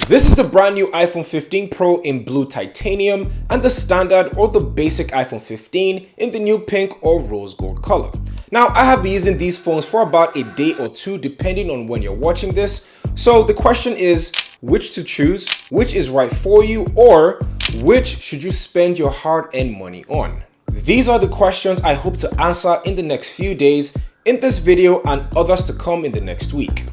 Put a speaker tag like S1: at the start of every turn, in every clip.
S1: This is the brand new iPhone 15 Pro in blue titanium and the standard or the basic iPhone 15 in the new pink or rose gold color. Now, I have been using these phones for about a day or two depending on when you're watching this. So the question is which to choose, which is right for you, or which should you spend your hard-earned money on? These are the questions I hope to answer in the next few days in this video and others to come in the next week.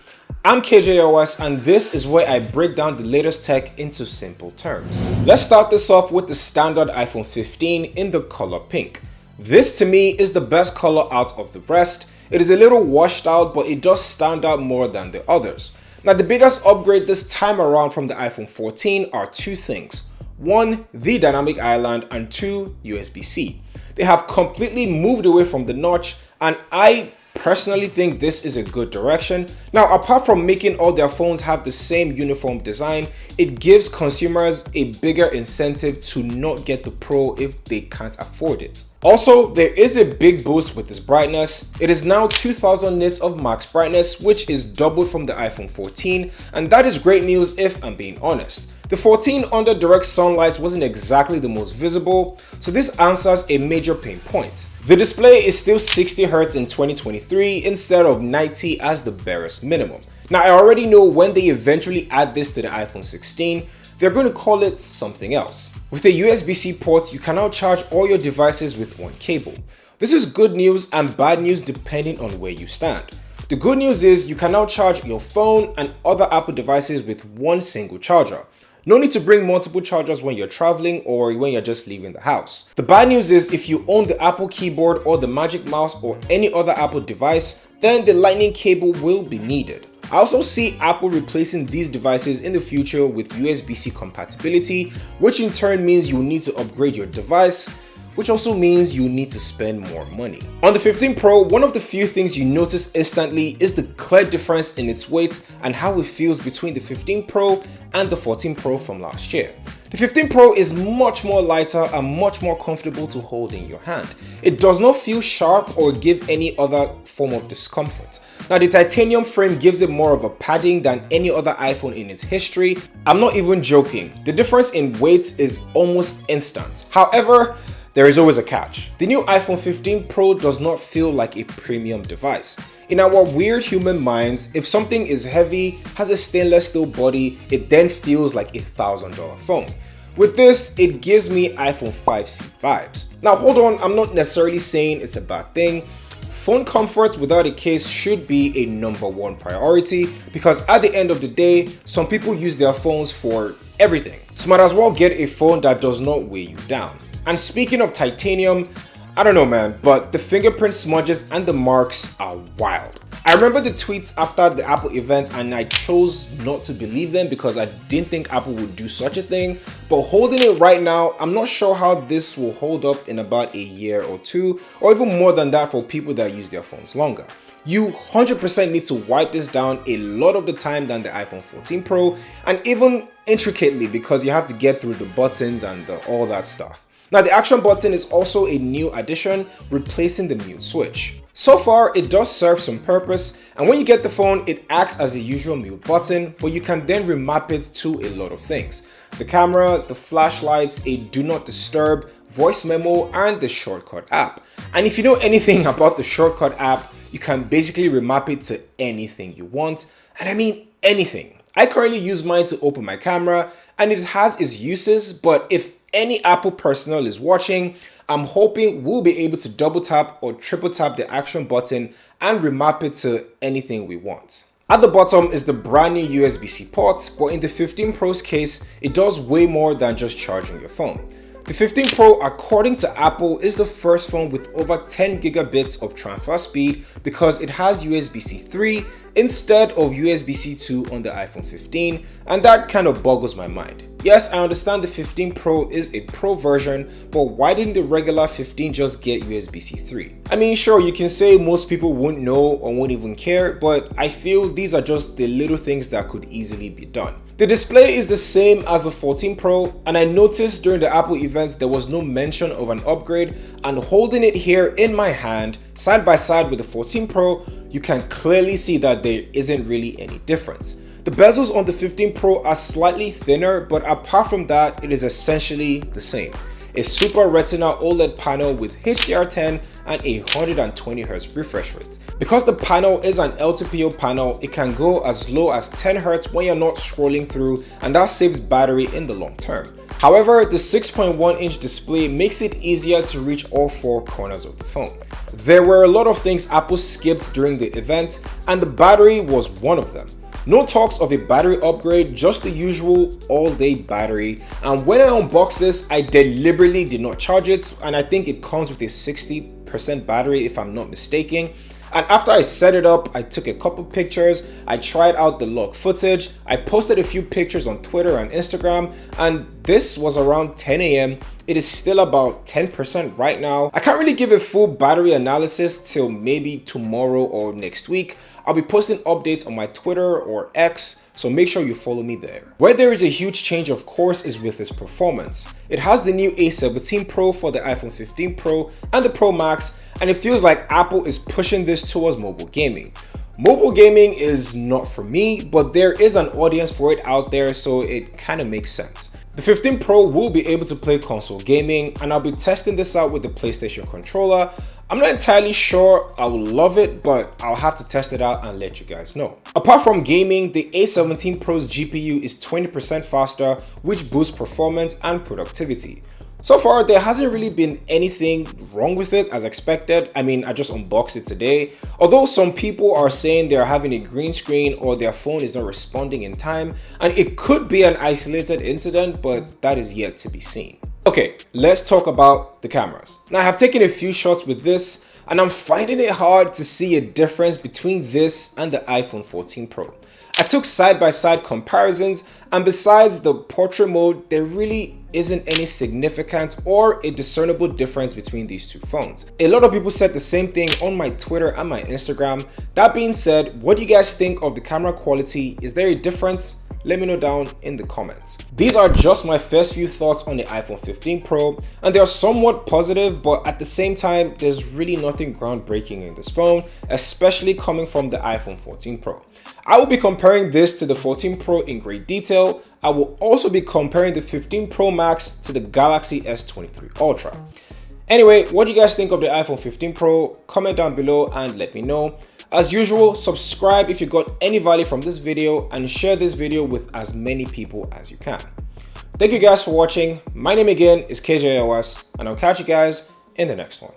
S1: I'm KJOS and this is where I break down the latest tech into simple terms. Let's start this off with the standard iPhone 15 in the color pink. This to me is the best color out of the rest. It is a little washed out, but it does stand out more than the others. Now, the biggest upgrade this time around from the iPhone 14 are two things. One, the dynamic island, and two, USB-C. They have completely moved away from the notch, and I personally think this is a good direction. Now, apart from making all their phones have the same uniform design, it gives consumers a bigger incentive to not get the Pro if they can't afford it. Also, there is a big boost with its brightness. It is now 2000 nits of max brightness, which is doubled from the iPhone 14, and that is great news if I'm being honest. The 14 under direct sunlight wasn't exactly the most visible, so this answers a major pain point. The display is still 60Hz in 2023 instead of 90 as the barest minimum. Now, I already know when they eventually add this to the iPhone 16, they're going to call it something else. With a USB-C port, you can now charge all your devices with one cable. This is good news and bad news depending on where you stand. The good news is you can now charge your phone and other Apple devices with one single charger. No need to bring multiple chargers when you're traveling or when you're just leaving the house. The bad news is if you own the Apple keyboard or the Magic Mouse or any other Apple device, then the lightning cable will be needed. I also see Apple replacing these devices in the future with USB-C compatibility, which in turn means you will need to upgrade your device, which also means you need to spend more money. On the 15 Pro, one of the few things you notice instantly is the clear difference in its weight and how it feels between the 15 Pro and the 14 Pro from last year. The 15 Pro is much more lighter and much more comfortable to hold in your hand. It does not feel sharp or give any other form of discomfort. Now, the titanium frame gives it more of a padding than any other iPhone in its history. I'm not even joking. The difference in weight is almost instant. However, there is always a catch. The new iPhone 15 Pro does not feel like a premium device. In our weird human minds, if something is heavy, has a stainless steel body, it then feels like a $1,000 phone. With this, it gives me iPhone 5C vibes. Now hold on, I'm not necessarily saying it's a bad thing. Phone comfort without a case should be a #1 priority because at the end of the day, some people use their phones for everything. So might as well get a phone that does not weigh you down. And speaking of titanium, I don't know man, but the fingerprint smudges and the marks are wild. I remember the tweets after the Apple event and I chose not to believe them because I didn't think Apple would do such a thing. But holding it right now, I'm not sure how this will hold up in about a year or two, or even more than that for people that use their phones longer. You 100% need to wipe this down a lot of the time than the iPhone 14 Pro, and even intricately because you have to get through the buttons and all that stuff. Now, the action button is also a new addition, replacing the mute switch. So far, it does serve some purpose, and when you get the phone, it acts as the usual mute button, but you can then remap it to a lot of things. The camera, the flashlights, a do not disturb, voice memo, and the shortcut app. And if you know anything about the shortcut app, you can basically remap it to anything you want, and I mean anything. I currently use mine to open my camera, and it has its uses, but if any Apple personnel is watching, I'm hoping we'll be able to double tap or triple tap the action button and remap it to anything we want. At the bottom is the brand new USB-C port, but in the 15 Pro's case, it does way more than just charging your phone. The 15 Pro, according to Apple, is the first phone with over 10 gigabits of transfer speed because it has USB-C 3 instead of USB-C 2 on the iPhone 15, and that kind of boggles my mind. Yes, I understand the 15 Pro is a Pro version, but why didn't the regular 15 just get USB-C 3? I mean, sure, you can say most people wouldn't know or won't even care, but I feel these are just the little things that could easily be done. The display is the same as the 14 Pro, and I noticed during the Apple event there was no mention of an upgrade, and holding it here in my hand, side by side with the 14 Pro, you can clearly see that there isn't really any difference. The bezels on the 15 Pro are slightly thinner, but apart from that, it is essentially the same. A Super Retina OLED panel with HDR10 and a 120Hz refresh rate. Because the panel is an LTPO panel, it can go as low as 10Hz when you're not scrolling through, and that saves battery in the long term. However, the 6.1-inch display makes it easier to reach all four corners of the phone. There were a lot of things Apple skipped during the event, and the battery was one of them. No talks of a battery upgrade, just the usual all-day battery. And when I unboxed this, I deliberately did not charge it, and I think it comes with a 60% battery if I'm not mistaken. And after I set it up, I took a couple pictures, I tried out the log footage, I posted a few pictures on Twitter and Instagram, and this was around 10 AM. It is still about 10% right now. I can't really give a full battery analysis till maybe tomorrow or next week. I'll be posting updates on my Twitter or X, so make sure you follow me there. Where there is a huge change, of course, is with its performance. It has the new A17 Pro for the iPhone 15 Pro and the Pro Max, and it feels like Apple is pushing this towards mobile gaming. Mobile gaming is not for me, but there is an audience for it out there, so it kind of makes sense. The 15 Pro will be able to play console gaming, and I'll be testing this out with the PlayStation controller. I'm not entirely sure I will love it, but I'll have to test it out and let you guys know. Apart from gaming, the A17 Pro's GPU is 20% faster, which boosts performance and productivity. So far, there hasn't really been anything wrong with it as expected. I mean, I just unboxed it today. Although some people are saying they're having a green screen or their phone is not responding in time, and it could be an isolated incident, but that is yet to be seen. Okay, let's talk about the cameras. Now, I have taken a few shots with this, and I'm finding it hard to see a difference between this and the iPhone 14 Pro. I took side-by-side comparisons, and besides the portrait mode, there really isn't any significant or a discernible difference between these two phones. A lot of people said the same thing on my Twitter and my Instagram. That being said, what do you guys think of the camera quality? Is there a difference? Let me know down in the comments. These are just my first few thoughts on the iPhone 15 Pro, and they are somewhat positive, but at the same time, there's really nothing groundbreaking in this phone, especially coming from the iPhone 14 Pro. I will be comparing this to the 14 Pro in great detail. I will also be comparing the 15 Pro Max to the Galaxy S23 Ultra. Anyway, what do you guys think of the iPhone 15 Pro? Comment down below and let me know. As usual, subscribe if you got any value from this video and share this video with as many people as you can. Thank you guys for watching. My name again is KJOS, and I'll catch you guys in the next one.